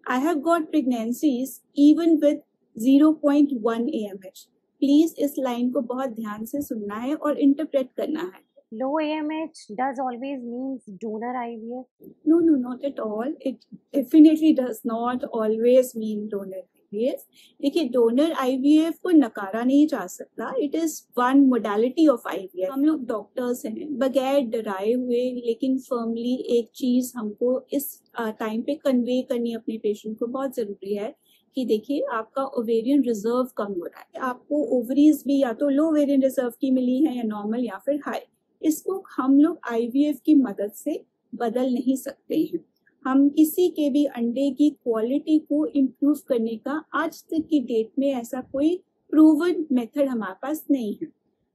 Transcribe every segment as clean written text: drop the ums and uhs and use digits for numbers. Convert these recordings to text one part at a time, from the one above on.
I have got pregnancies even with 0.1 AMH. Please इस line को बहुत ध्यान से सुनना है और इंटरप्रेट करना है. Low AMH does always means donor IVF? No, not at all. It definitely does not always mean donor IVF. देखिए, डोनर IVF को नकारा नहीं जा सकता. It is one modality of IVF. हम लोग डॉक्टर्स हैं, बगैर डराए हुए लेकिन फर्मली एक चीज हमको इस टाइम पे कन्वे करनी अपने पेशेंट को बहुत जरूरी है कि देखिए आपका ओवेरियन रिजर्व कम हो रहा है. आपको ओवरीज भी या तो लो ओवेरियन रिजर्व की मिली है या नॉर्मल या फिर हाई. इसको हम लोग IVF की मदद से बदल नहीं सकते हैं. हम किसी के भी अंडे की क्वालिटी को इम्प्रूव करने का आज तक की डेट में ऐसा कोई प्रूवन मेथड हमारे पास नहीं है.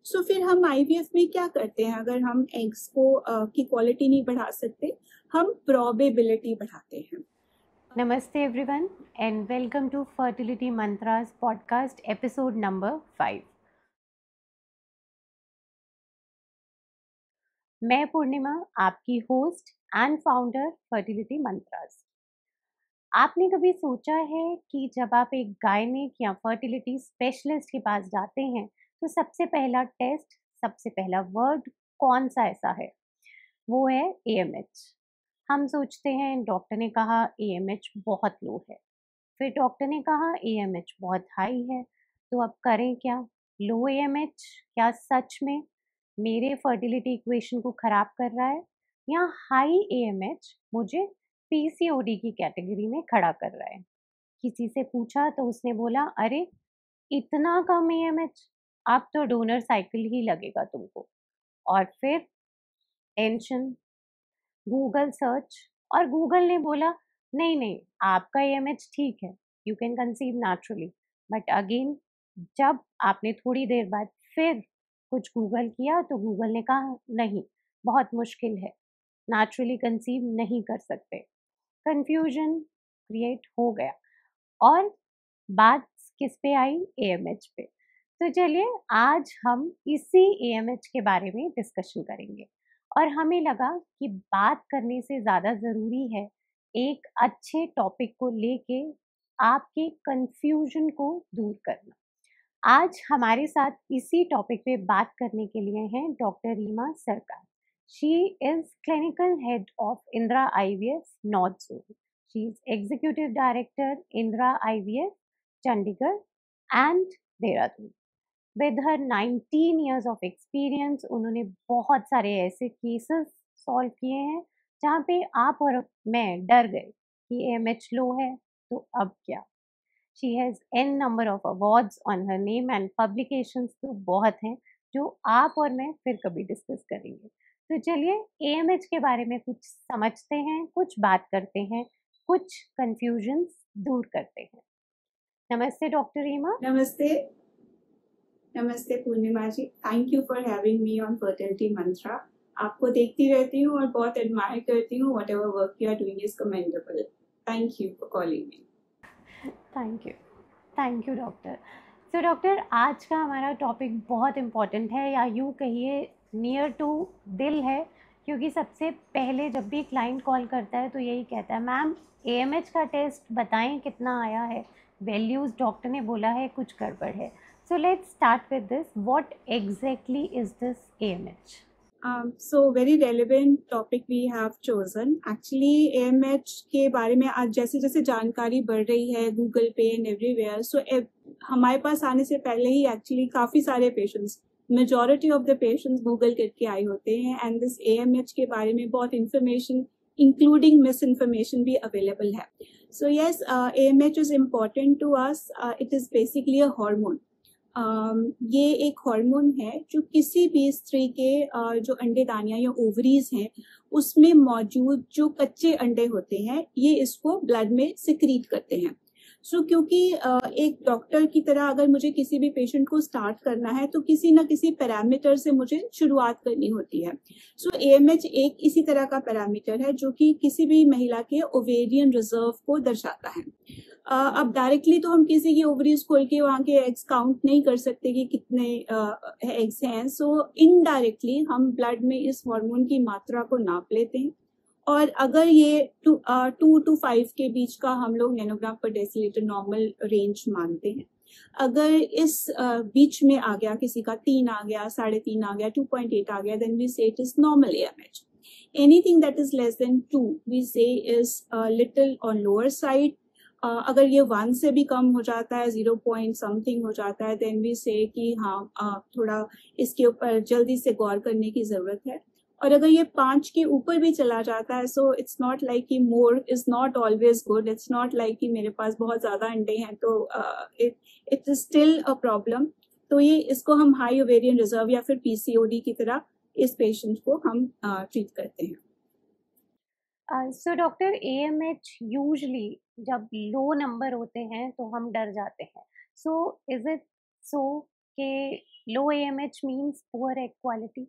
सो फिर हम IVF में क्या करते हैं? अगर हम एग्स को की क्वालिटी नहीं बढ़ा सकते, हम प्रोबेबिलिटी बढ़ाते हैं. Namaste everyone and welcome to Fertility Mantras podcast episode number 5. मैं पूर्णिमा, आपकी host and founder fertility mantras. आपने कभी सोचा है कि जब आप एक गायनिक या फर्टिलिटी स्पेशलिस्ट के पास जाते हैं तो सबसे पहला टेस्ट, सबसे पहला वर्ड कौन सा ऐसा है? वो है AMH. हम सोचते हैं डॉक्टर ने कहा AMH बहुत लो है, फिर डॉक्टर ने कहा AMH बहुत हाई है, तो अब करें क्या? लो AMH क्या सच में मेरे फर्टिलिटी इक्वेशन को खराब कर रहा है, या हाई AMH मुझे PCOD की कैटेगरी में खड़ा कर रहा है? किसी से पूछा तो उसने बोला, अरे इतना कम AMH, अब तो डोनर साइकिल ही लगेगा तुमको. और फिर टेंशन, गूगल सर्च, और गूगल ने बोला नहीं आपका AMH ठीक है, you can conceive naturally. But again जब आपने थोड़ी देर बाद फिर कुछ गूगल किया तो गूगल ने कहा नहीं, बहुत मुश्किल है, नेचुरली कंसीव नहीं कर सकते. कंफ्यूजन क्रिएट हो गया और बात किस पे आई? AMH पे. तो चलिए आज हम इसी AMH के बारे में डिस्कशन करेंगे और हमें लगा कि बात करने से ज़्यादा ज़रूरी है एक अच्छे टॉपिक को लेके आपके कंफ्यूजन को दूर करना. आज हमारे साथ इसी टॉपिक पे बात करने के लिए हैं डॉक्टर रीमा सरकार. She is clinical head of Indira IVF north zone. She is executive director Indira IVF Chandigarh and Dehradun. With her 19 years of experience उन्होंने बहुत सारे ऐसे केसेस सॉल्व किए हैं जहाँ पे आप और मैं डर गए कि AMH लो है तो अब क्या. She has n number of awards on her name and publications तो बहुत हैं जो आप और मैं फिर कभी डिस्कस करेंगे. तो चलिए AMH के बारे में कुछ समझते हैं, कुछ बात करते हैं, कुछ कंफ्यूजन्स दूर करते हैं. नमस्ते डॉक्टर रीमा. नमस्ते Purnima ji. Thank you for having me on fertility mantra. आपको देखती रहती हूँ और बहुत एडमायर करती हूँ. Whatever work you are doing is commendable. Thank you for calling me. Thank you doctor. So doctor, आज का हमारा टॉपिक बहुत इम्पॉर्टेंट है, या यूँ कहिए नियर टू दिल है, क्योंकि सबसे पहले जब भी क्लाइंट कॉल करता है तो यही कहता है, मैम AMH का टेस्ट बताएं कितना आया है, वैल्यूज़ डॉक्टर ने बोला है कुछ गड़बड़ है. So let's start with this. What exactly is this AMH? So very relevant topic we have chosen. Actually AMH के बारे में आज जैसे जैसे जानकारी बढ़ रही है गूगल पे एंड एवरीवेयर, सो हमारे पास आने से पहले ही एक्चुअली काफ़ी सारे patients, majority of the patients Google करके आए होते हैं एंड दिस AMH के बारे में बहुत इंफॉर्मेशन इंक्लूडिंग मिस इन्फॉर्मेशन भी अवेलेबल है. So yes, AMH is important to us. It is basically a hormone. ये एक हार्मोन है जो किसी भी स्त्री के जो अंडेदानियां या ओवरीज हैं उसमें मौजूद जो कच्चे अंडे होते हैं ये इसको ब्लड में सिक्रीट करते हैं. सो क्योंकि एक डॉक्टर की तरह अगर मुझे किसी भी पेशेंट को स्टार्ट करना है तो किसी ना किसी पैरामीटर से मुझे शुरुआत करनी होती है. सो AMH एक इसी तरह का पैरामीटर है जो कि किसी भी महिला के ओवेरियन रिजर्व को दर्शाता है. अब डायरेक्टली तो हम किसी की ओवरीज खोल के वहाँ के एग्स काउंट नहीं कर सकते कि कितने एग्स हैं. सो इनडायरेक्टली हम ब्लड में इस हार्मोन की मात्रा को नाप लेते हैं और अगर ये 2 to 5 के बीच का हम लोग नैनोग्राम पर डेसीलीटर नॉर्मल रेंज मानते हैं, अगर इस बीच में आ गया, किसी का 3 आ गया, 3.5 आ गया, 2.8 आ गया, then we say it is normal AMH. Anything that is less than 2 we say is a little on lower side. अगर ये 1 से भी कम हो जाता है, 0 point something हो जाता है, then we say कि हाँ थोड़ा इसके ऊपर जल्दी से गौर करने की जरूरत है. और अगर ये 5 के ऊपर भी चला जाता है, सो इट्स नॉट लाइक कि more is not always good. It's not like कि मेरे पास बहुत ज्यादा अंडे हैं तो it is still a problem. तो ये इसको हम हाई ओवेरियन रिजर्व या फिर पीसीओडी की तरह इस पेशेंट को हम ट्रीट करते हैं. सो डॉक्टर, AMH यूजली जब लो नंबर होते हैं तो हम डर जाते हैं. सो इज इट सो कि लो AMH means poor egg quality?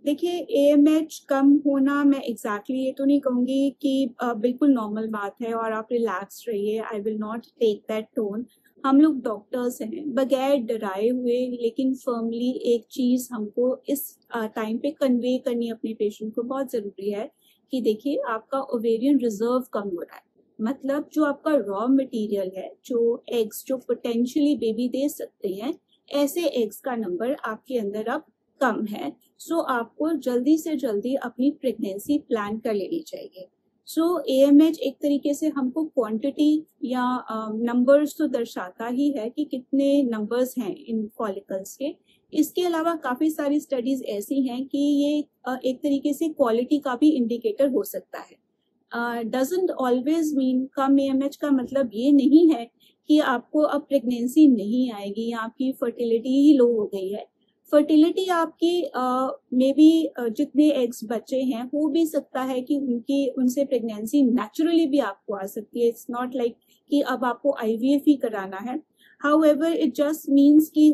देखिए, AMH कम होना, मैं एग्जैक्टली ये तो नहीं कहूँगी कि बिल्कुल नॉर्मल बात है और आप रिलैक्स रहिए. I will not take that tone. हम लोग डॉक्टर्स हैं, बगैर डराए हुए लेकिन फर्मली एक चीज़ हमको इस टाइम पे कन्वे करनी अपने पेशेंट को बहुत ज़रूरी है कि देखिए, आपका ओवेरियन रिजर्व कम हो रहा है. मतलब जो आपका रॉ मटेरियल है, जो एग्स जो पोटेंशियली बेबी दे सकते हैं, ऐसे एग्स का नंबर आपके अंदर अब कम है. सो आपको जल्दी से जल्दी अपनी प्रेगनेंसी प्लान कर लेनी चाहिए. सो AMH एक तरीके से हमको क्वांटिटी या नंबर्स तो दर्शाता ही है कि कितने नंबर्स हैं इन फॉलिकल्स के. इसके अलावा काफ़ी सारी स्टडीज ऐसी हैं कि ये एक तरीके से क्वालिटी का भी इंडिकेटर हो सकता है. Doesn't always mean come AMH का मतलब ये नहीं है कि आपको अब प्रेगनेंसी नहीं आएगी या आपकी फर्टिलिटी ही लो हो गई है. फर्टिलिटी आपकी मे बी जितने एग्स बचे हैं, हो भी सकता है कि उनसे प्रेगनेंसी नेचुरली भी आपको आ सकती है. इट्स नॉट लाइक कि अब आपको IVF ही कराना है. हाउएवर इट जस्ट मीन्स कि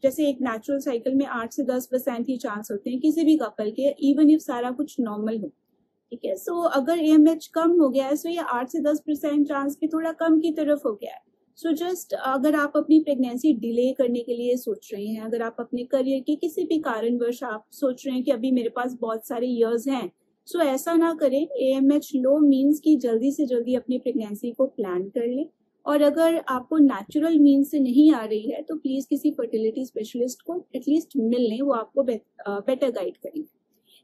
जैसे एक नेचुरल साइकिल में 8 से 10% ही चांस होते हैं किसी भी कपल के, इवन इफ सारा कुछ नॉर्मल हो. ठीक है, सो अगर AMH कम हो गया है, सो ये 8 से 10% चांस भी थोड़ा कम की तरफ हो गया है. सो जस्ट अगर आप अपनी प्रेगनेंसी डिले करने के लिए सोच रहे हैं, अगर आप अपने करियर के किसी भी कारणवश आप सोच रहे हैं कि अभी मेरे पास बहुत सारे ईयर्स हैं, सो ऐसा ना करें. AMH लो मीन्स कि जल्दी से जल्दी अपनी प्रेगनेंसी को प्लान कर लें. और अगर आपको नेचुरल मीन्स से नहीं आ रही है तो प्लीज किसी फर्टिलिटी स्पेशलिस्ट को एटलीस्ट मिल लें, वो आपको बेटर गाइड करेंगे.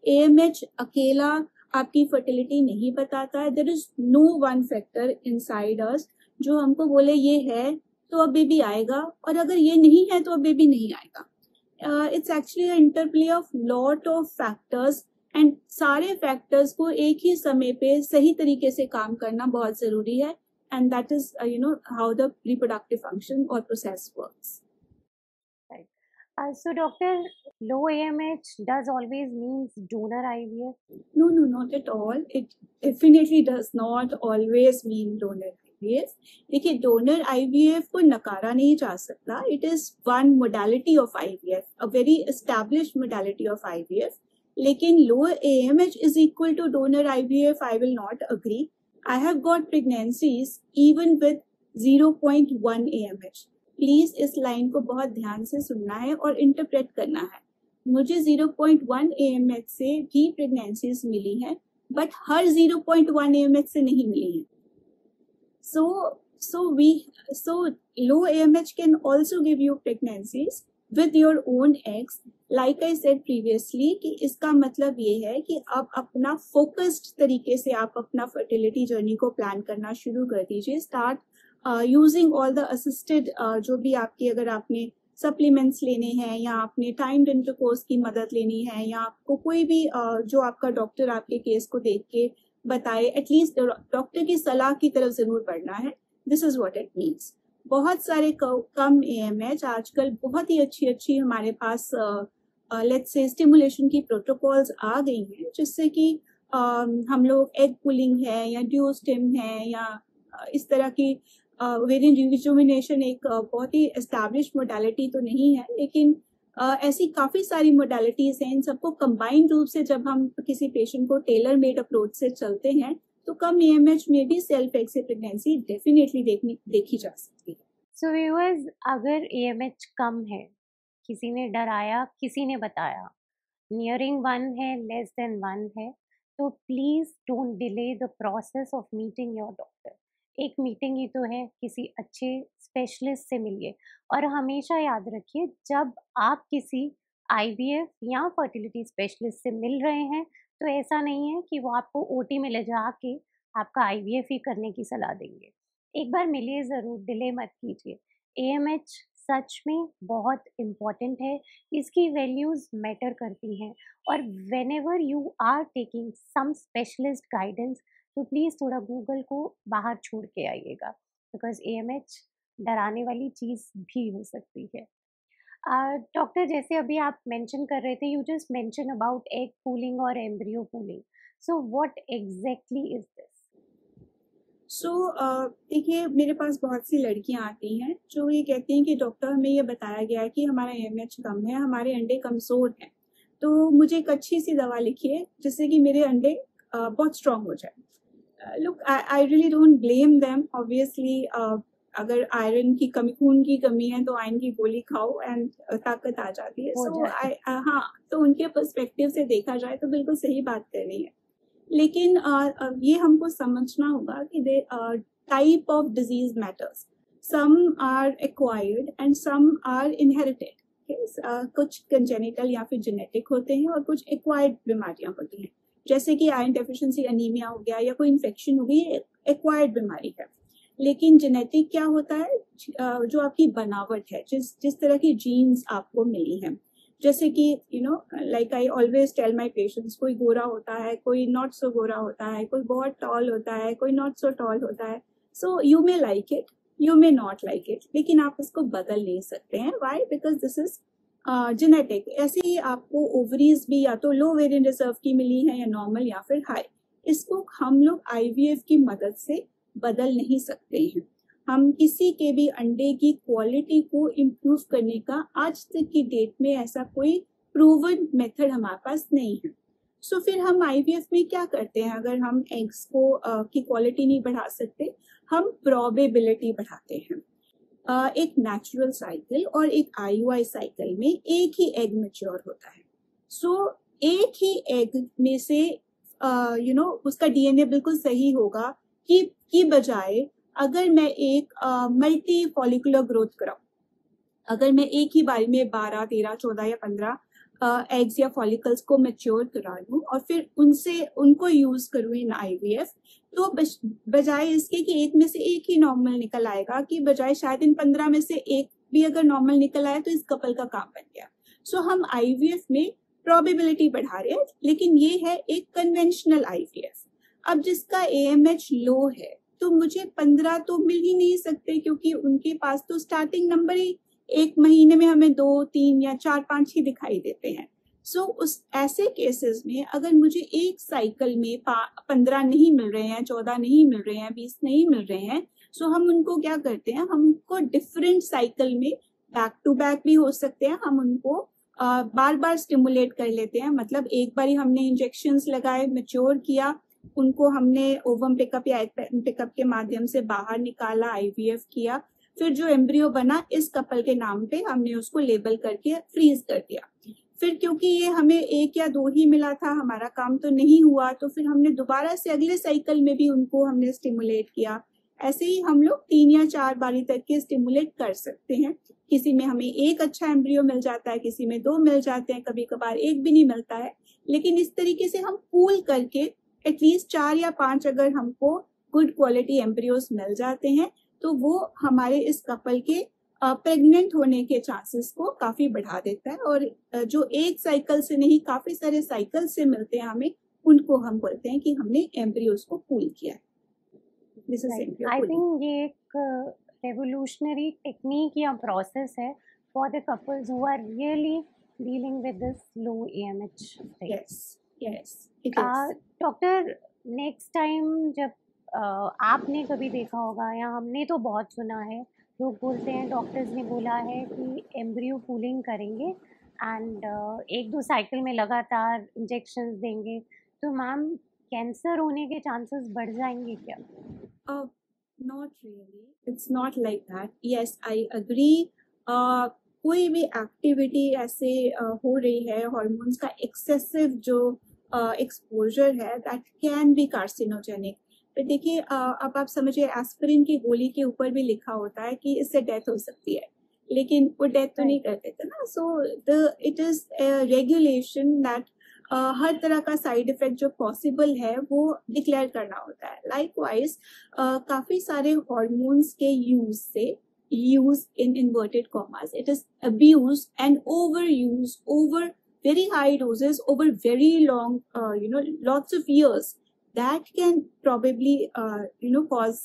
AMH अकेला आपकी फर्टिलिटी नहीं बताता है. There is no one factor inside us जो हमको बोले ये है तो अब बेबी आएगा, और अगर ये नहीं है तो अब बेबी नहीं आएगा. It's actually interplay of lot of factors, and सारे फैक्टर्स को एक ही समय पे सही तरीके से काम करना बहुत जरूरी है. And that is how the reproductive function और process works. So doctor, low AMH does always means donor IVF? No, not at all. It definitely does not always mean donor IVF. देखिए, डोनर IVF को नकारा नहीं जा सकता. It is one modality of IVF, a very established modality of IVF. लेकिन lower AMH is equal two donor IVF, I will not agree. I have got pregnancies even with 0.1 AMH. Please इस line को बहुत ध्यान से सुनना है और interpret करना है. मुझे 0.1 AMH से भी प्रेगनेंसीज मिली हैं, बट हर 0.1 AMH से नहीं मिली हैं. So low AMH can also give you pregnancies with your own eggs. Like I said previously कि इसका मतलब ये है कि आप अपना फोकस्ड तरीके से आप अपना फर्टिलिटी जर्नी को प्लान करना शुरू कर दीजिए. Start using all the assisted, जो भी आपकी, अगर आपने सप्लीमेंट्स लेने हैं या आपने टाइम्ड इंटरकोर्स की मदद लेनी है या आपको कोई भी जो आपका डॉक्टर आपके केस को देख के बताए, एटलीस्ट डॉक्टर की सलाह की तरफ जरूर बढ़ना है. This is what it means. बहुत सारे कम AMH आजकल बहुत ही अच्छी हमारे पास लेट्स से स्टिमुलेशन की प्रोटोकॉल्स आ गई हैं, जिससे कि हम लोग एग पुलिंग है या ड्यूस्टिम है या इस तरह की ओवेरियन रिजुविनेशन एक बहुत ही एस्टैब्लिश्ड मोडालिटी तो नहीं है, लेकिन ऐसी काफ़ी सारी मोडालिटीज हैं. इन सबको कंबाइंड रूप से जब हम किसी पेशेंट को टेलर मेड अप्रोच से चलते हैं तो कम AMH में भी सेल्फ एग से प्रेगनेंसी डेफिनेटली देखी जा सकती है. सो व्यूअर्स, अगर AMH कम है, किसी ने डराया, किसी ने बताया, नियरिंग 1 है, लेस देन 1 है, तो please don't delay the process of meeting your doctor. एक मीटिंग ही तो है, किसी अच्छे स्पेशलिस्ट से मिलिए। और हमेशा याद रखिए, जब आप किसी आईवीएफ या फर्टिलिटी स्पेशलिस्ट से मिल रहे हैं, तो ऐसा नहीं है कि वो आपको ओटी में ले जाके आपका आईवीएफ ही करने की सलाह देंगे। एक बार मिलिए ज़रूर, डिले मत कीजिए। एएमएच सच में बहुत इम्पोर्टेंट है, इसकी वैल्यूज़ मैटर करती हैं। और whenever you are taking some specialist guidance, तो प्लीज़ थोड़ा गूगल को बाहर छोड़ के आइएगा, बिकॉज़ एएमएच डराने वाली चीज़ भी हो सकती है। डॉक्टर, जैसे अभी आप मेंशन कर रहे थे, you just mention about egg pooling और embryo pooling, so what exactly is this? So देखिए, मेरे पास बहुत सी लड़कियां आती हैं जो ये कहती हैं कि डॉक्टर, हमें ये बताया गया है कि हमारा एएमएच कम है, हमारे अंडे कमज़ोर हैं, तो मुझे एक अच्छी सी दवा लिखिए जिससे कि मेरे अंडे बहुत स्ट्रांग हो जाए। Look, I really don't blame them, obviously अगर आयरन की कमी, खून की कमी है, तो आयरन की गोली खाओ एंड ताकत आ जाती है। हो सो जाए। हाँ, तो उनके पर्सपेक्टिव से देखा जाए तो बिल्कुल सही बात कर रही है। लेकिन ये हमको समझना होगा कि they type of disease matters. Some are acquired and some are inherited. कुछ कंजेनिटल या फिर जेनेटिक होते हैं और कुछ एक्वायर्ड बीमारियां होती हैं, जैसे कि आयरन डेफिशिएंसी अनीमिया हो गया या कोई इन्फेक्शन हो गई, एक्वायर्ड बीमारी है। लेकिन जेनेटिक क्या होता है? जो आपकी बनावट है, जिस तरह की जीन्स आपको मिली हैं। जैसे कि like I always tell my patients, कोई गोरा होता है, कोई नॉट सो गोरा होता है, कोई बहुत टॉल होता है, कोई नॉट सो टॉल होता है। So you may like it, you may not like it, लेकिन आप इसको बदल नहीं सकते हैं। Why? Because this is genetic. ऐसे ही आपको ओवरीज भी या तो लो वेरिएंट रिजर्व की मिली है या नॉर्मल या फिर हाई। इसको हम लोग आईवीएफ की मदद से बदल नहीं सकते हैं। हम किसी के भी अंडे की क्वालिटी को इम्प्रूव करने का आज तक की डेट में ऐसा कोई प्रूवन मेथड हमारे पास नहीं है। सो फिर हम आईवीएफ में क्या करते हैं? अगर हम एग्स को की क्वालिटी नहीं बढ़ा सकते, हम प्रोबेबिलिटी बढ़ाते हैं। एक नेचुरल साइकिल और एक आईयूआई साइकिल में एक ही एग मैच्योर होता है। सो एक ही एग में से उसका डीएनए बिल्कुल सही होगा की बजाय अगर मैं एक मल्टी फॉलिकुलर ग्रोथ कराऊं, अगर मैं एक ही बारी में 12, 13, 14 या 15 एग्स या फॉलिकल्स को मैच्योर करा लूं और फिर उनको यूज करूं इन आईवीएफ, तो बजाय इसके कि एक में से एक ही नॉर्मल निकल आएगा, कि बजाय शायद इन 15 में से एक भी अगर नॉर्मल निकल आए तो इस कपल का काम बन गया। सो हम आईवीएफ में प्रोबेबिलिटी बढ़ा रहे हैं, लेकिन ये है एक कन्वेंशनल आईवीएफ। अब जिसका एएमएच लो है, तो मुझे 15 तो मिल ही नहीं सकते, क्योंकि उनके पास तो स्टार्टिंग नंबर ही एक महीने में हमें 2, 3 या 4, 5 ही दिखाई देते हैं। सो उस ऐसे केसेस में अगर मुझे एक साइकिल में 15 नहीं मिल रहे हैं, 14 नहीं मिल रहे हैं, 20 नहीं मिल रहे हैं, सो हम उनको क्या करते हैं? हम उनको डिफरेंट साइकिल में बैक टू बैक भी हो सकते हैं, हम उनको बार बार स्टिमुलेट कर लेते हैं। मतलब एक बारी हमने इंजेक्शंस लगाए, मैच्योर किया, उनको हमने ओवम पिकअप या एग पिकअप के माध्यम से बाहर निकाला, आईवीएफ किया, फिर जो एम्ब्रियो बना इस कपल के नाम पे हमने उसको लेबल करके फ्रीज कर दिया। फिर क्योंकि ये हमें 1 या 2 ही मिला था, हमारा काम तो नहीं हुआ, तो फिर हमने दोबारा से अगले साइकिल में भी उनको हमने स्टिमुलेट किया। ऐसे ही हम लोग 3 या 4 बारी तक के स्टिमुलेट कर सकते हैं। किसी में हमें एक अच्छा एम्ब्रियो मिल जाता है, किसी में 2 मिल जाते हैं, कभी कभार एक भी नहीं मिलता है। लेकिन इस तरीके से हम पूल करके एटलीस्ट 4 या 5 अगर हमको गुड क्वालिटी एम्ब्रियोस मिल जाते हैं, तो वो हमारे इस कपल के प्रेग्नेंट होने के चांसेस को काफी बढ़ा देता है। और जो एक साइकिल से नहीं, काफी सारे साइकिल से मिलते हैं हमें, उनको हम बोलते हैं कि हमने एम्ब्रियोस को पूल किया है। This is embryo I pooling. Think ये एक रेवोल्यूशनरी टेक्निक या प्रोसेस है for the couples who are really dealing with this low AMH thing. Yes, yes, it is. Doctor, next time जब आपने कभी देखा होगा, या हमने तो बहुत सुना है, लोग बोलते हैं डॉक्टर्स ने बोला है कि एम्ब्रियो पूलिंग करेंगे एंड 1-2 साइकिल में लगातार इंजेक्शंस देंगे, तो मैम कैंसर होने के चांसेस बढ़ जाएंगे क्या? Not really. It's not like that. Yes, I agree. कोई भी एक्टिविटी ऐसे हो रही है, हॉर्मोन्स का एक्सेसिव जो एक्सपोजर है दैट कैन बी कार्सिनोजेनिक। तो देखिए अब आप समझिए एस्पिरिन की गोली के ऊपर भी लिखा होता है कि इससे डेथ हो सकती है, लेकिन वो डेथ तो नहीं करते थे ना। So it is regulation that हर तरह का साइड इफेक्ट जो पॉसिबल है वो डिक्लेयर करना होता है। लाइकवाइज काफी सारे हॉर्मोन्स के use in inverted commas, it is abuse and over use over very high doses over very long, lots of years, that can probably cause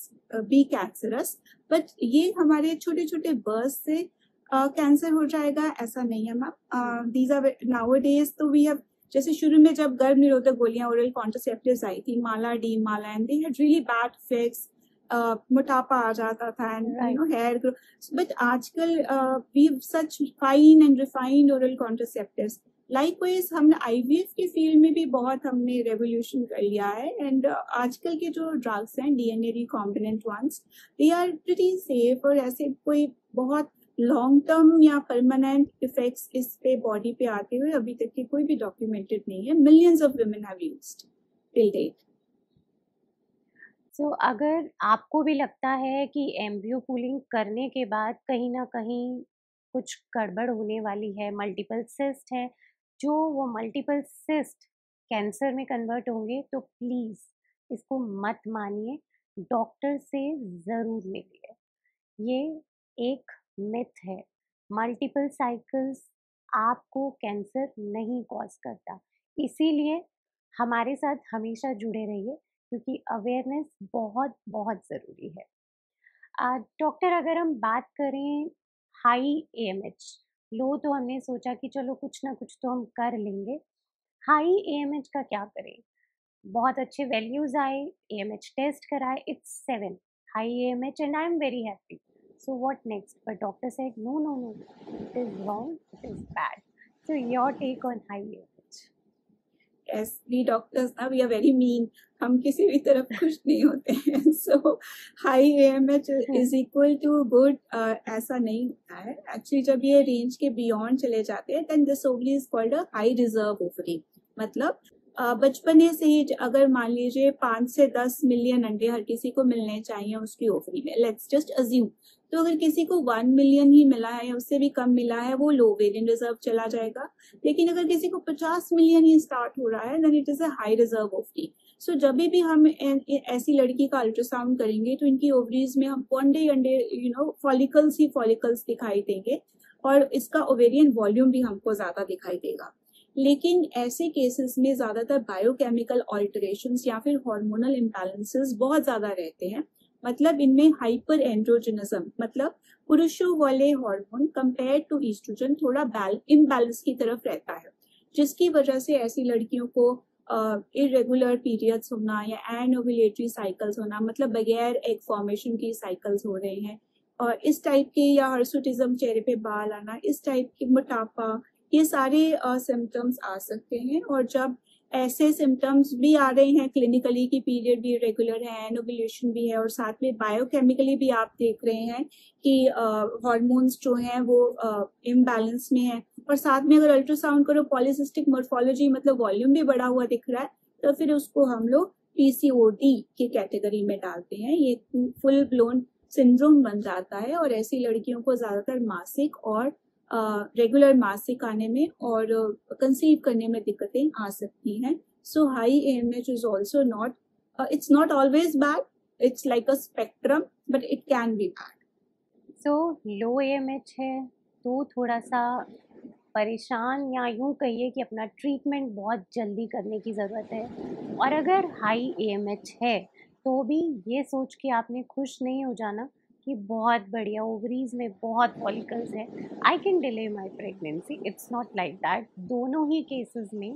be cancerous। but ये हमारे छोटे छोटे बर्स्ट से कैंसर हो जाएगा ऐसा नहीं है मैम। दीज आर नाउअडेज तो वी हैव, जैसे शुरू में जब गर्भ निरोधक गोलियां ओरल कॉन्ट्रासेप्टिव्स आई थी, Mala D Mala, and they had really bad effects, मोटापा आ जाता था एंड हेयर ग्रोथ। बट आजकल we have such fine and refined oral contraceptives. Likewise हमने आईवीएफ के फील्ड में भी बहुत हमने रेवोल्यूशन कर लिया है, एंड आजकल के जो ड्रग्स हैं DNA recombinant ones, they are pretty safe, और ऐसे कोई बहुत लॉन्ग टर्म या परमानेंट इफेक्ट्स इस पे बॉडी पे आते हुए अभी तक के कोई भी डॉक्यूमेंटेड नहीं है। Millions of women have used till date. So अगर आपको भी लगता है कि एम्ब्रियो पूलिंग करने के बाद कहीं ना कहीं कुछ गड़बड़ होने वाली है, मल्टीपल सिस्ट है, जो वो मल्टीपल सिस्ट कैंसर में कन्वर्ट होंगे, तो प्लीज़ इसको मत मानिए, डॉक्टर से ज़रूर मिलिए। ये एक मिथ है, मल्टीपल साइकिल्स आपको कैंसर नहीं कॉज करता। इसीलिए हमारे साथ हमेशा जुड़े रहिए, क्योंकि अवेयरनेस बहुत बहुत ज़रूरी है। डॉक्टर, अगर हम बात करें हाई एएमएच, लो तो हमने सोचा कि चलो कुछ ना कुछ तो हम कर लेंगे, हाई एएमएच का क्या करें? बहुत अच्छे वैल्यूज आए, एएमएच टेस्ट कराए, it's 7 high AMH and I am very happy. So what next? But doctor said no no no, it is wrong, it is bad. So your take on high AMH? Yes, we doctors now we are very mean, हम किसी भी तरफ खुश नहीं होते हैं। So high AMH is equal to good, ऐसा नहीं होता है एक्चुअली। जब ये रेंज के बियॉन्ड चले जाते हैं then this ovary is called a high reserve ovary. मतलब बचपने से ही अगर मान लीजिए 5 से 10 मिलियन अंडे हर किसी को मिलने चाहिए उसकी ओवरी में, लेट्स जस्ट अज्यूम, तो अगर किसी को 1 मिलियन ही मिला है या उससे भी कम मिला है, वो लो वेरिएंट रिजर्व चला जाएगा। लेकिन अगर किसी को 50 मिलियन ही स्टार्ट हो रहा है then it is a high reserve ovary. So जब भी हम ऐसी लड़की का अल्ट्रासाउंड करेंगे तो इनकी ओवरीज में हम अंडे अंडे फॉलिकल्स ही फॉलिकल्स दिखाई देंगे, और इसका ओवेरियन वॉल्यूम भी हमको ज्यादा दिखाई देगा। लेकिन ऐसे केसेस में ज्यादातर बायोकेमिकल ऑल्टरेशंस या फिर हार्मोनल इम्बैलेंसेस बहुत ज्यादा रहते हैं। मतलब इनमें हाइपर एंड्रोजनिज्म, मतलब पुरुषों वाले हार्मोन कंपेयर टू ईस्ट्रोजन थोड़ा इम्बैलेंस की तरफ रहता है, जिसकी वजह से ऐसी लड़कियों को इरेगुलर पीरियड्स होना या एनओव्यूलेटरी साइकिल्स होना, मतलब बगैर एग फॉर्मेशन की साइकिल्स हो रहे हैं, और इस टाइप के, या हर्सुटिज्म, चेहरे पे बाल आना, इस टाइप के, मोटापा, ये सारे सिम्टम्स आ सकते हैं। और जब ऐसे सिम्टम्स भी आ रहे हैं क्लिनिकली कि पीरियड भी रेगुलर है, एनोवुलेशन भी है, और साथ में बायोकेमिकली भी आप देख रहे हैं कि हार्मोन्स जो हैं वो इम्बैलेंस में है, और साथ में अगर अल्ट्रासाउंड करो पॉलीसिस्टिक मॉर्फोलॉजी, मतलब वॉल्यूम भी बढ़ा हुआ दिख रहा है, तो फिर उसको हम लोग पीसीओडी की कैटेगरी में डालते हैं। ये फुल ब्लोन सिंड्रोम बन जाता है, और ऐसी लड़कियों को ज्यादातर मासिक और रेगुलर मासिक आने में और कंसीव करने में दिक्कतें आ सकती हैं। So high AMH is also not, it's not always bad, it's like a spectrum, but it can be bad. So low AMH है तो थोड़ा सा परेशान, या यूँ कहिए कि अपना ट्रीटमेंट बहुत जल्दी करने की ज़रूरत है। और अगर हाई AMH है तो भी ये सोच के आपने खुश नहीं हो जाना कि बहुत बढ़िया ओवरीज में बहुत फॉलिकल्स हैं, I can delay my pregnancy. It's not like that. दोनों ही केसेस में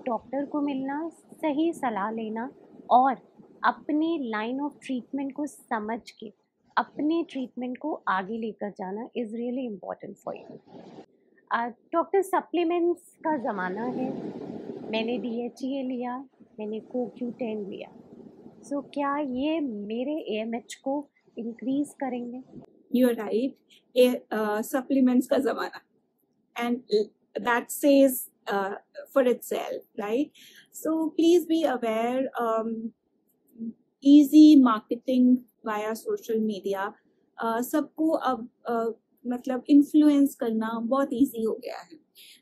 डॉक्टर को मिलना, सही सलाह लेना और अपने लाइन ऑफ ट्रीटमेंट को समझ के अपने ट्रीटमेंट को आगे लेकर जाना is really important for you. Doctor, supplements का ज़माना है, मैंने DHEA लिया, मैंने CoQ10 लिया, सो क्या ये मेरे AMH को इंक्रीज करेंगे? यू आर राइट, सप्लीमेंट्स का जमाना, and that says for itself, right? So please be aware. Easy marketing via social media, सबको अब मतलब इन्फ्लुएंस करना बहुत इजी हो गया है.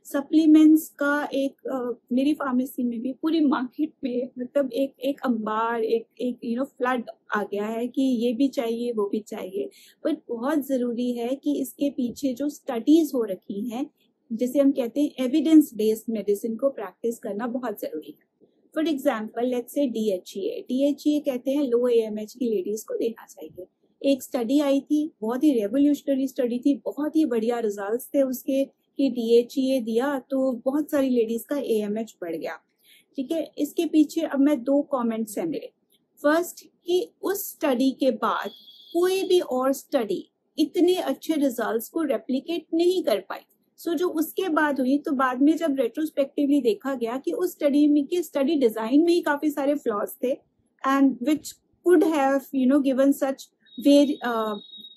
सप्लीमेंट्स का एक मेरी फार्मेसी में भी पूरी मार्केट में मतलब एक अंबार एक फ्लड आ गया है कि ये भी चाहिए वो भी चाहिए. बट बहुत ज़रूरी है कि इसके पीछे जो स्टडीज़ हो रखी हैं, जिसे हम कहते हैं एविडेंस बेस्ड मेडिसिन, को प्रैक्टिस करना बहुत ज़रूरी है. For example let's say DHEA कहते हैं लो AMH की लेडीज को देना चाहिए. एक स्टडी आई थी, बहुत ही रेवोल्यूशनरी स्टडी थी, बहुत ही बढ़िया रिजल्ट्स थे उसके कि DHEA दिया तो बहुत सारी लेडीज का AMH बढ़ गया. ठीक है, इसके पीछे अब मैं 2 कमेंट्स हैं मेरे. फर्स्ट कि उस स्टडी के बाद कोई भी और स्टडी इतने अच्छे रिजल्ट्स को रेप्लिकेट नहीं कर पाई. सो जो उसके बाद हुई, तो बाद में जब रेट्रोस्पेक्टिवली देखा गया कि उस स्टडी में की स्टडी डिजाइन में ही काफी सारे फ्लॉज थे and which could have given such very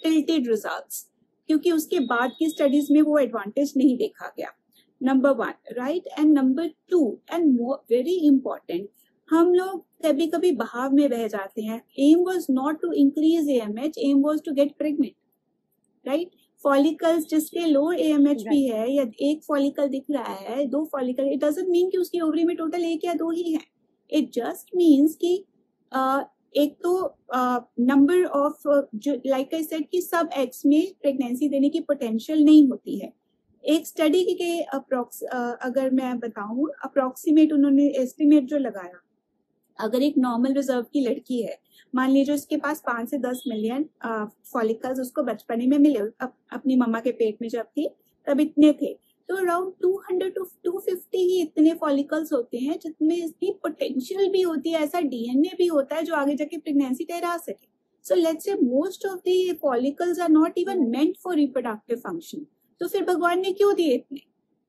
tilted results, क्योंकि उसके बाद की स्टडीज में वो एडवांटेज नहीं देखा गया. Number 1, right. And number 2 and very important, हम लोग कभी कभी बहाव में बह जाते हैं. Aim was not to increase AMH, aim was to get pregnant, right. Follicles जिसके लो AMH भी है या एक फॉलिकल दिख रहा है, 2 फॉलिकल, इट डजंट मीन कि उसकी ओवरी में टोटल 1 या 2 ही है. इट जस्ट मीन्स कि एक तो नंबर ऑफ, जो लाइक आई सेड कि सब एग्स में प्रेगनेंसी देने की पोटेंशियल नहीं होती है. एक स्टडी के अगर मैं बताऊं, अप्रोक्सीमेट उन्होंने एस्टिमेट जो लगाया, अगर एक नॉर्मल रिजर्व की लड़की है, मान लीजिए उसके पास 5 से 10 मिलियन फॉलिकल्स उसको बचपने में मिले, अपनी मम्मा के पेट में जब थी तब इतने थे, तो अराउंड 200 to 250 ही इतने फॉलिकल्स होते हैं जिसमें इसकी पोटेंशियल भी होती है, ऐसा DNA भी होता है जो आगे जाके प्रेगनेंसी ठहरा सके. So let's say most of the follicles are not even meant for reproductive function. तो फिर भगवान ने क्यों दिए इतने?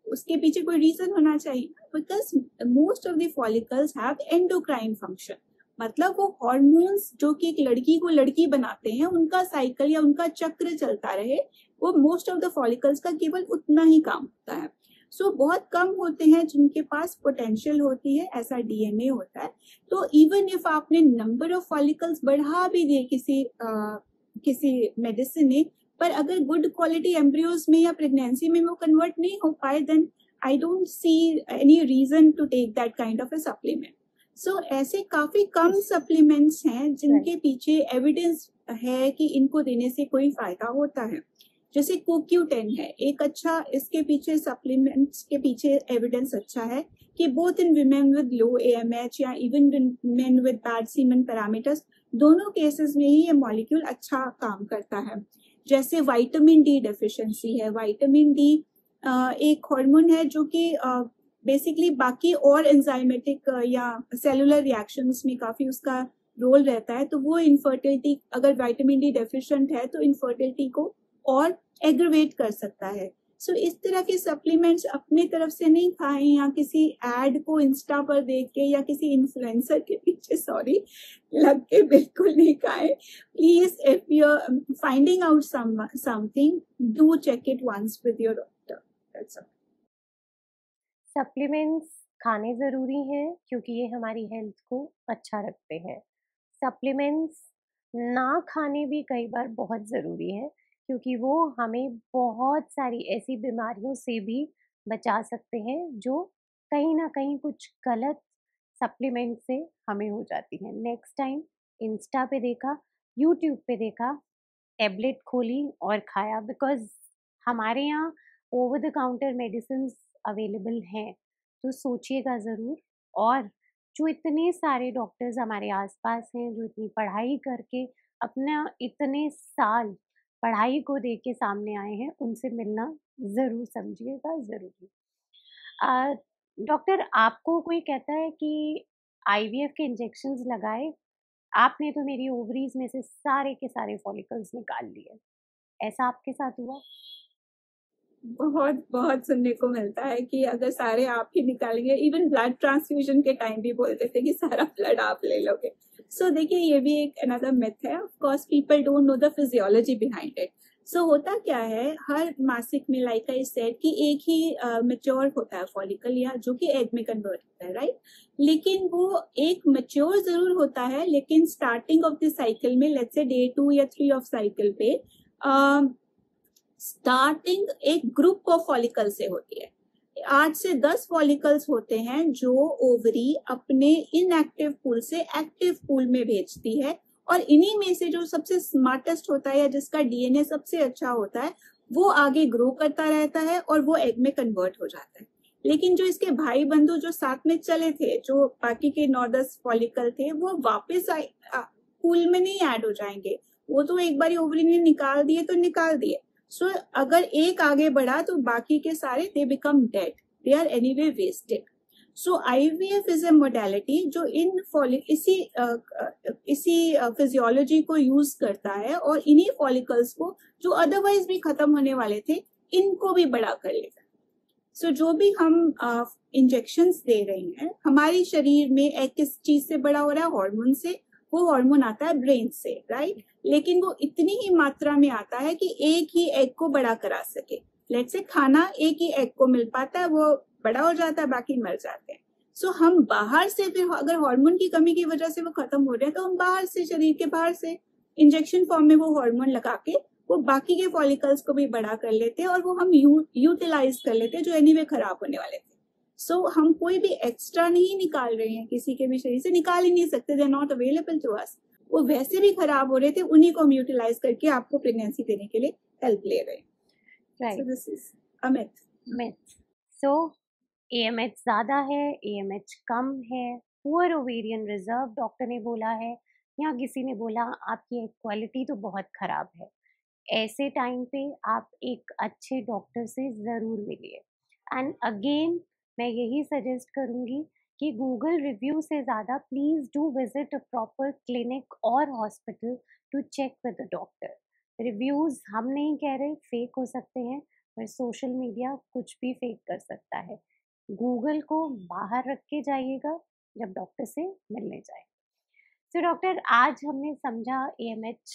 उसके पीछे कोई रीजन होना चाहिए. Because most of the follicles have endocrine function, मतलब वो हार्मोन्स जो कि एक लड़की को लड़की बनाते हैं, उनका साइकिल या उनका चक्र चलता रहे, वो मोस्ट ऑफ द फॉलिकल्स का केवल उतना ही काम होता है. सो बहुत कम होते हैं जिनके पास पोटेंशियल होती है, ऐसा DNA होता है. तो इवन इफ आपने नंबर ऑफ फॉलिकल्स बढ़ा भी दिए किसी मेडिसिन ने, पर अगर गुड क्वालिटी एम्ब्रियोज में या प्रेगनेंसी में वो कन्वर्ट नहीं हो पाए, then I don't see any reason to take that kind of a supplement. So ऐसे काफी कम सप्लीमेंट्स हैं जिनके पीछे एविडेंस है कि इनको देने से कोई फायदा होता है. जैसे CoQ10 है एक अच्छा, इसके पीछे सप्लीमेंट्स के पीछे एविडेंस अच्छा है कि both in women with low AMH या even main with bad semen parameters, दोनों केसेस में ही ये मॉलिक्यूल अच्छा काम करता है. जैसे विटामिन D डेफिशिएंसी है, विटामिन D एक हार्मोन है जो कि बेसिकली बाकी और एंजाइमेटिक या सेलुलर रिएक्शंस में काफी उसका रोल रहता है. तो वो इनफर्टिलिटी, अगर विटामिन D डेफिशिएंट है तो इनफर्टिलिटी को और एग्रवेट कर सकता है. सो इस तरह के सप्लीमेंट्स अपने तरफ से नहीं खाएं या किसी एड को इंस्टा पर देख के या किसी इन्फ्लुएंसर के पीछे लग के बिल्कुल नहीं खाएं. Please if you are finding out something, do check it once with your doctor. That's all. Supplements खाने ज़रूरी हैं क्योंकि ये हमारी हेल्थ को अच्छा रखते हैं. सप्लीमेंट्स ना खाने भी कई बार बहुत ज़रूरी है क्योंकि वो हमें बहुत सारी ऐसी बीमारियों से भी बचा सकते हैं जो कहीं ना कहीं कुछ गलत सप्लीमेंट से हमें हो जाती हैं. नेक्स्ट टाइम इंस्टा पे देखा, यूट्यूब पे देखा, टेबलेट खोली और खाया, बिकॉज हमारे यहाँ over the counter medicine available हैं. तो सोचिएगा ज़रूर. और जो इतने सारे डॉक्टर्स हमारे आसपास हैं जो इतनी पढ़ाई करके अपना इतने साल पढ़ाई को देख के सामने आए हैं, उनसे मिलना ज़रूर समझिएगा, ज़रूरी. डॉक्टर, आपको कोई कहता है कि IVF के इंजेक्शंस लगाए, आपने तो मेरी ओवरीज में से सारे के सारे फॉलिकल्स निकाल लिए, ऐसा आपके साथ हुआ? बहुत बहुत सुनने को मिलता है कि अगर सारे आप ही निकालेंगे. इवन ब्लड ट्रांसफ्यूजन के टाइम भी बोलते थे कि सारा ब्लड आप ले लोगे. सो देखिए, ये भी एक अनदर मिथ है. Of course people don't know the physiology behind it. So होता क्या है, हर मासिक में लाइक आई सेड कि एक ही मेच्योर होता है फॉलिकल, या जो कि एग में कन्वर्ट होता है, राइट। लेकिन वो एक मेच्योर जरूर होता है, लेकिन स्टार्टिंग ऑफ द साइकिल में, लेट्स से डे 2 या 3 ऑफ साइकिल पे स्टार्टिंग एक ग्रुप ऑफ फॉलिकल से होती है। 8 से 10 फॉलिकल्स होते हैं जो ओवरी अपने इनएक्टिव पूल से एक्टिव पूल में भेजती है, और इन्हीं में से जो सबसे स्मार्टेस्ट होता है या जिसका डीएनए सबसे अच्छा होता है, वो आगे ग्रो करता रहता है और वो एग में कन्वर्ट हो जाता है। लेकिन जो इसके भाई बंधु जो साथ में चले थे, जो बाकी के 9-10 फॉलिकल थे, वो वापस पूल में नहीं ऐड हो जाएंगे। वो तो एक बार ओवरी ने निकाल दिए तो निकाल दिए। सो अगर एक आगे बढ़ा तो बाकी के सारे they become dead, they are anyway wasted. So IVF is a modality जो इसी फिजियोलॉजी को यूज करता है, और इन्हीं फॉलिकल्स को जो अदरवाइज भी खत्म होने वाले थे, इनको भी बड़ा कर लेता है। सो जो भी हम इंजेक्शंस दे रहे हैं, हमारी शरीर में एग किस चीज से बड़ा हो रहा है? हार्मोन से। वो हार्मोन आता है ब्रेन से, राइट। लेकिन वो इतनी ही मात्रा में आता है कि एक ही एग को बड़ा करा सके। लेट्स से खाना एक ही एग को मिल पाता है, वो बड़ा हो जाता है, बाकी मर जाते हैं। सो हम बाहर से, फिर अगर हार्मोन की कमी की वजह से वो खत्म हो रहे हैं, तो हम बाहर से, शरीर के बाहर से इंजेक्शन फॉर्म में वो हार्मोन लगा के वो बाकी के फॉलिकल्स को भी बड़ा कर लेते हैं, और वो हम यूटिलाइज कर लेते हैं, जो एनीवे खराब होने वाले थे। सो हम कोई भी एक्स्ट्रा नहीं निकाल रहे हैं, किसी के भी शरीर से निकाल ही नहीं सकते, they are not available to us. वो वैसे भी खराब हो रहे थे, उन्हीं को हम यूटिलाइज करके आपको प्रेगनेंसी देने के लिए हेल्प ले रहे हैं। Right. So this is a myth. So AMH ज़्यादा है, AMH कम है, पुअर ओवेरियन रिजर्व डॉक्टर ने बोला है, या किसी ने बोला आपकी क्वालिटी तो बहुत ख़राब है। ऐसे टाइम पे आप एक अच्छे डॉक्टर से ज़रूर मिलिए। एंड अगेन मैं यही सजेस्ट करूँगी कि गूगल रिव्यू से ज़्यादा please do visit a proper clinic और hospital to check with the doctor. Reviews हम नहीं कह रहे फेक हो सकते हैं, पर सोशल मीडिया कुछ भी फेक कर सकता है। गूगल को बाहर रख के जाइएगा जब डॉक्टर से मिलने जाए। तो डॉक्टर, आज हमने समझा AMH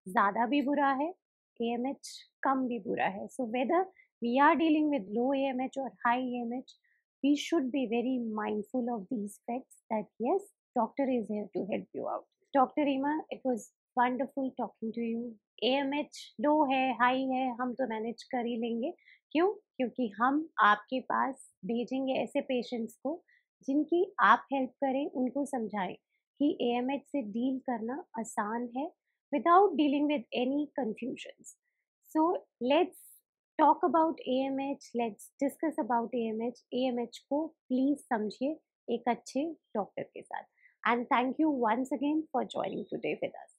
ज़्यादा भी बुरा है, AMH कम भी बुरा है। So whether we are dealing with low AMH or high AMH, we should be very mindful of these facts that yes, doctor is here to help you out. Dr. Reema, it was wonderful talking to you. AMH लो है, high है, हम तो manage कर ही लेंगे। क्यों? क्योंकि हम आपके पास भेजेंगे ऐसे पेशेंट्स को जिनकी आप हेल्प करें, उनको समझाएं कि AMH से डील करना आसान है without dealing with any confusions. So let's talk about AMH, let's discuss about AMH. AMH को please समझिए एक अच्छे डॉक्टर के साथ. And thank you once again for joining today with us.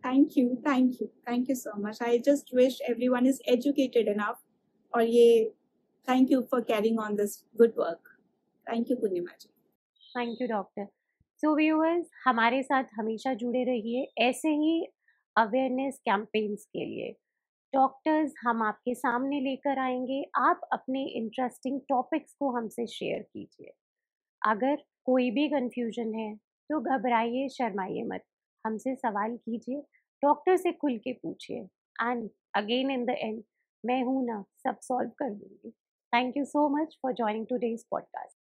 Thank you so much. I just wish everyone is educated enough, और ये thank you for carrying on this good work. Thank you Purnima ji. Thank you doctor. So viewers, हमारे साथ हमेशा जुड़े रहिए ऐसे ही awareness campaigns के लिए। डॉक्टर्स हम आपके सामने लेकर आएंगे, आप अपने इंटरेस्टिंग टॉपिक्स को हमसे शेयर कीजिए। अगर कोई भी कंफ्यूजन है तो घबराइए, शर्माइए मत, हमसे सवाल कीजिए, डॉक्टर से खुल के पूछिए, and again in the end मैं हूं ना, सब सॉल्व कर दूंगी। Thank you so much for joining today's podcast.